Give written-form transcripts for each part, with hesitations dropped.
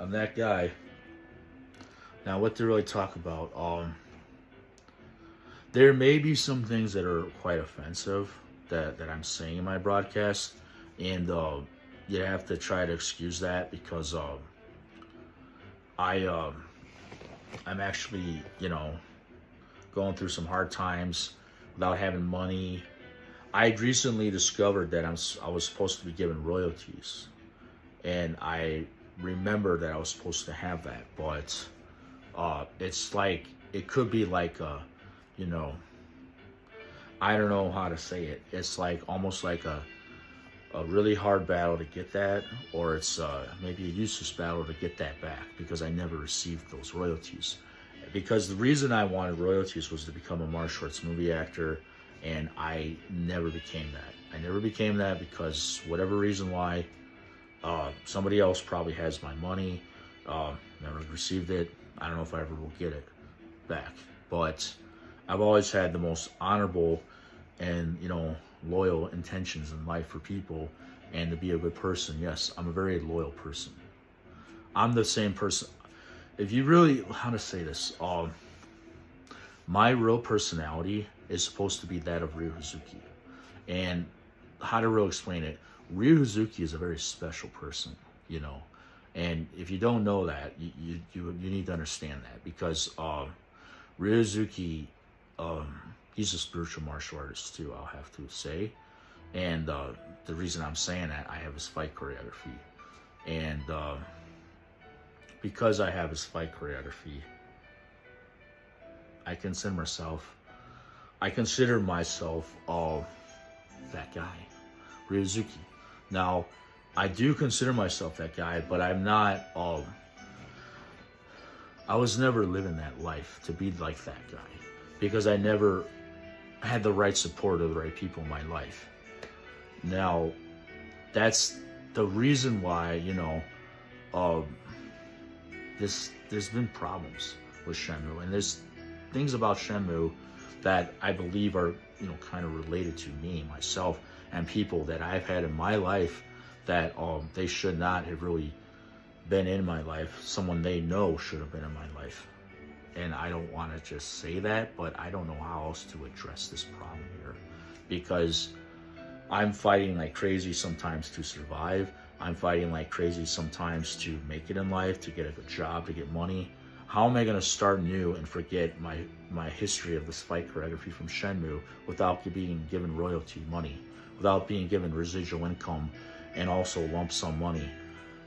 I'm that guy. Now, what to really talk about? There may be some things that are quite offensive that I'm saying in my broadcast, and you have to try to excuse that because I I'm actually going through some hard times without having money. I recently discovered that I was supposed to be given royalties, and I remember that I was supposed to have that, but it's like it could be like you know, I don't know how to say it. It's like almost like a really hard battle to get that, or it's maybe a useless battle to get that back because I never received those royalties. Because the reason I wanted royalties was to become a martial arts movie actor, and I never became that. I never became that because whatever reason why, somebody else probably has my money, never received it. I don't know if I ever will get it back, but I've always had the most honorable and loyal intentions in life for people and to be a good person. Yes, I'm a very loyal person. I'm the same person. If you really, how to say this, my real personality is supposed to be that of Ryu Hazuki. And how to really explain it, Ryu Hazuki is a very special person, And if you don't know that, you need to understand that because Ryu Hazuki, he's a spiritual martial artist too, I'll have to say. And the reason I'm saying that, I have his fight choreography. And because I have his fight choreography, I consider myself that guy, Ryozuki. Now, I do consider myself that guy, but I'm not. I was never living that life to be like that guy because I never had the right support of the right people in my life. Now, that's the reason why there's been problems with Shenmue, and there's things about Shenmue that I believe are kind of related to me, myself, and people that I've had in my life that they should not have really been in my life. Someone they know should have been in my life, and I don't want to just say that, but I don't know how else to address this problem here because I'm fighting like crazy sometimes to survive. I'm fighting like crazy sometimes to make it in life, to get a good job, to get money. How am I going to start new and forget my history of this fight choreography from Shenmue without being given royalty money, without being given residual income and also lump sum money?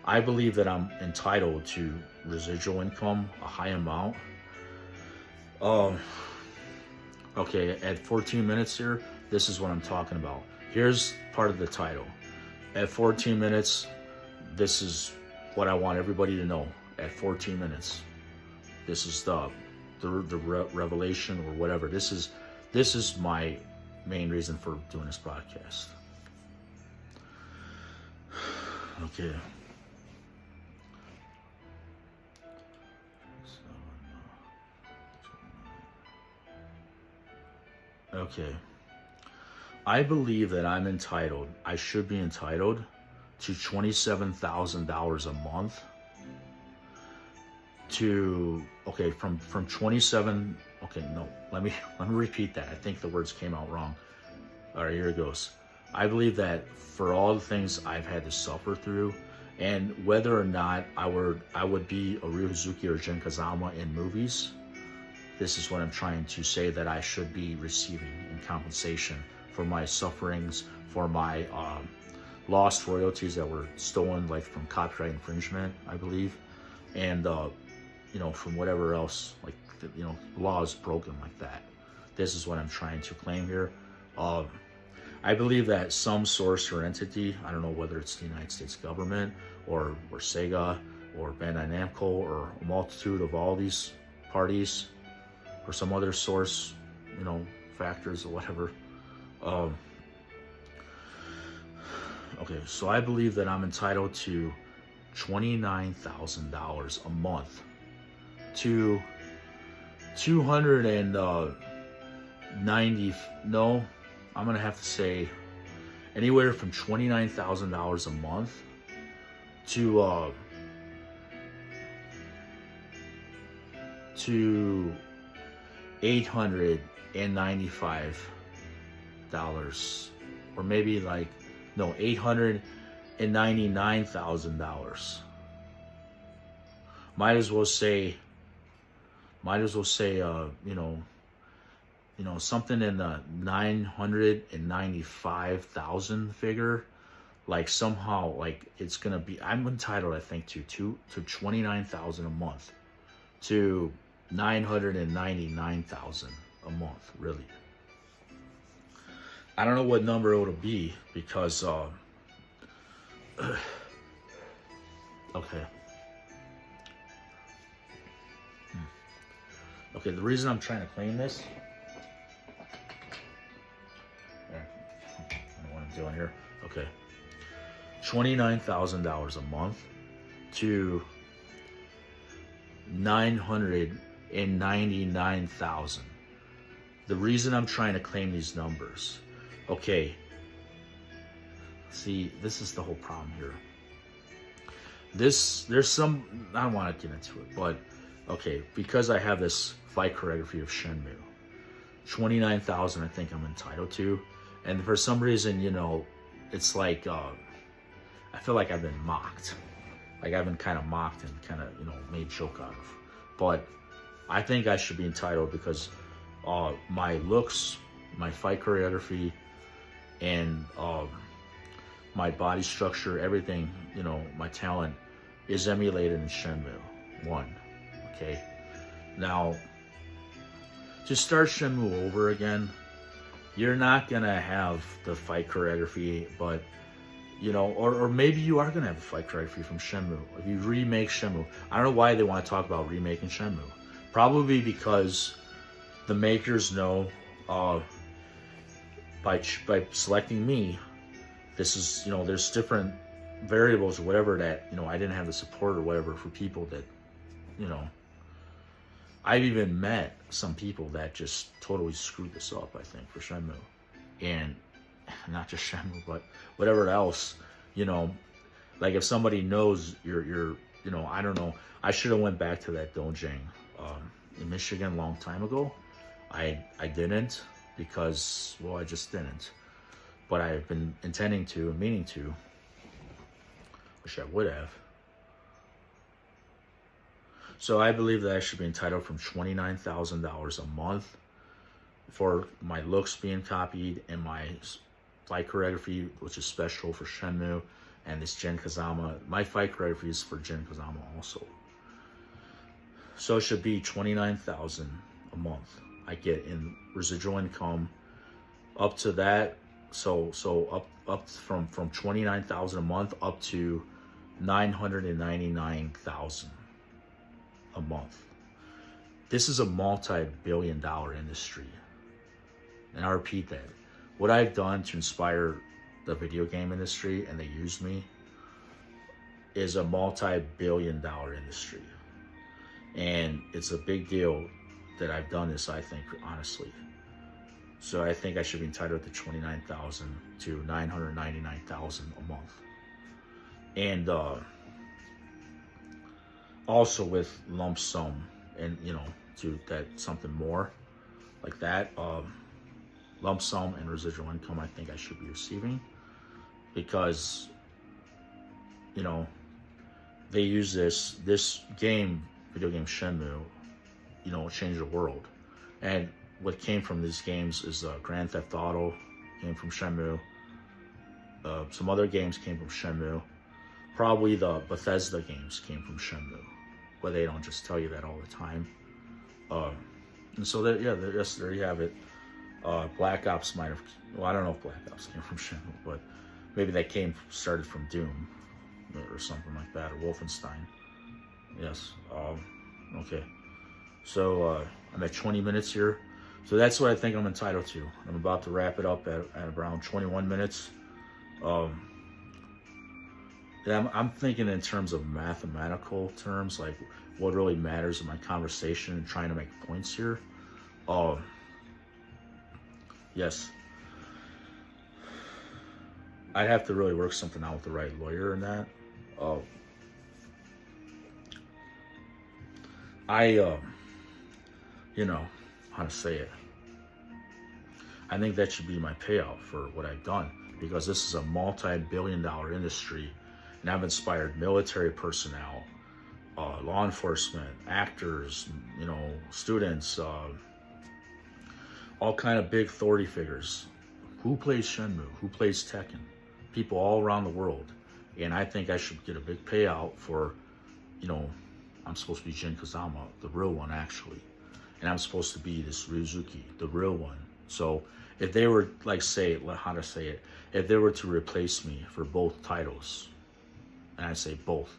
I believe that I'm entitled to residual income, a high amount. Okay, at 14 minutes here, this is what I'm talking about. Here's part of the title. At 14 minutes, this is what I want everybody to know. At 14 minutes, this is the revelation or whatever. This is my main reason for doing this podcast. Okay. Okay. I believe that I should be entitled to $27,000 a month from 27, no, let me repeat that. I think the words came out wrong. All right, here it goes. I believe that for all the things I've had to suffer through, and whether or not I would be a Ryu Hazuki or Jin Kazama in movies, this is what I'm trying to say that I should be receiving in compensation for my sufferings, for my lost royalties that were stolen, like from copyright infringement, I believe, and from whatever else, like laws broken like that. This is what I'm trying to claim here. I believe that some source or entity, I don't know whether it's the United States government or Sega or Bandai Namco or a multitude of all these parties or some other source, factors or whatever. Okay, so I believe that I'm entitled to $29,000 a month to 290, no, I'm gonna have to say anywhere from $29,000 a month to to $895, or maybe like, no, $899,000. Might as well say, something in the 995,000 figure. Like somehow, like it's gonna be. I'm entitled, I think, to 29,000 a month, to 999,000 a month. Really, I don't know what number it'll be because. Okay. Okay, the reason I'm trying to claim this. I don't know what I'm doing here. Okay. $29,000 a month to 999,000. The reason I'm trying to claim these numbers. Okay. See, this is the whole problem here. There's some, I don't want to get into it, but okay, because I have this fight choreography of Shenmue, 29,000 I think I'm entitled to, and for some reason, it's like, I feel like I've been mocked. Like I've been kind of mocked and kind of, made joke out of. But I think I should be entitled because my looks, my fight choreography, and my body structure, everything, my talent is emulated in Shenmue 1. Okay. Now, to start Shenmue over again, you're not going to have the fight choreography, but, or maybe you are going to have a fight choreography from Shenmue. If you remake Shenmue, I don't know why they want to talk about remaking Shenmue. Probably because the makers know by selecting me, this is, there's different variables or whatever that, I didn't have the support or whatever for people that, I've even met some people that just totally screwed this up, I think, for Shenmue. And not just Shenmue, but whatever else, like if somebody knows you're I don't know, I should have went back to that Dojang in Michigan a long time ago. I didn't because, well, I just didn't. But I've been intending to and meaning to. Wish I would have. So I believe that I should be entitled from $29,000 a month for my looks being copied and my fight choreography, which is special for Shenmue, and this Gen Kazama. My fight choreography is for Gen Kazama also. So it should be $29,000 a month I get in residual income. Up to that, so up from $29,000 a month up to $999,000 a month. This is a multi-billion-dollar industry. And I repeat that. What I've done to inspire the video game industry, and they use me, is a multi-billion-dollar industry. And it's a big deal that I've done this, I think, honestly. So I think I should be entitled to $29,000 to $999,000 a month. And also with lump sum and, to that something more like that, lump sum and residual income I think I should be receiving because, they use this game, video game Shenmue, changed the world. And what came from these games is Grand Theft Auto came from Shenmue. Some other games came from Shenmue. Probably the Bethesda games came from Shenmue, but they don't just tell you that all the time. And so there you have it. Black Ops might have. Well, I don't know if Black Ops came from Shenmue, but maybe that started from Doom or something like that, or Wolfenstein. Yes. Okay. So I'm at 20 minutes here. So that's what I think I'm entitled to. I'm about to wrap it up at around 21 minutes. I'm thinking in terms of mathematical terms, like what really matters in my conversation and trying to make points here. Yes. I'd have to really work something out with the right lawyer in that. you know, how to say it. I think that should be my payout for what I've done, because this is a multi-billion-dollar industry, and I've inspired military personnel, law enforcement, actors, you know, students, all kind of big authority figures. Who plays Shenmue? Who plays Tekken? People all around the world. And I think I should get a big payout for, you know, I'm supposed to be Jin Kazama, the real one actually. And I'm supposed to be this Ryuzuki, the real one. So if they were, like, say, how to say it, if they were to replace me for both titles, and I say both,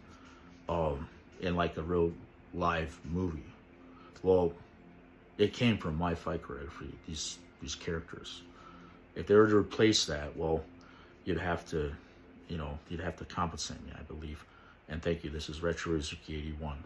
in like a real live movie, well, it came from my fight choreography, these characters. If they were to replace that, well, you'd have to, you know, you'd have to compensate me, I believe. And thank you. This is Retro Ryuzuki 81.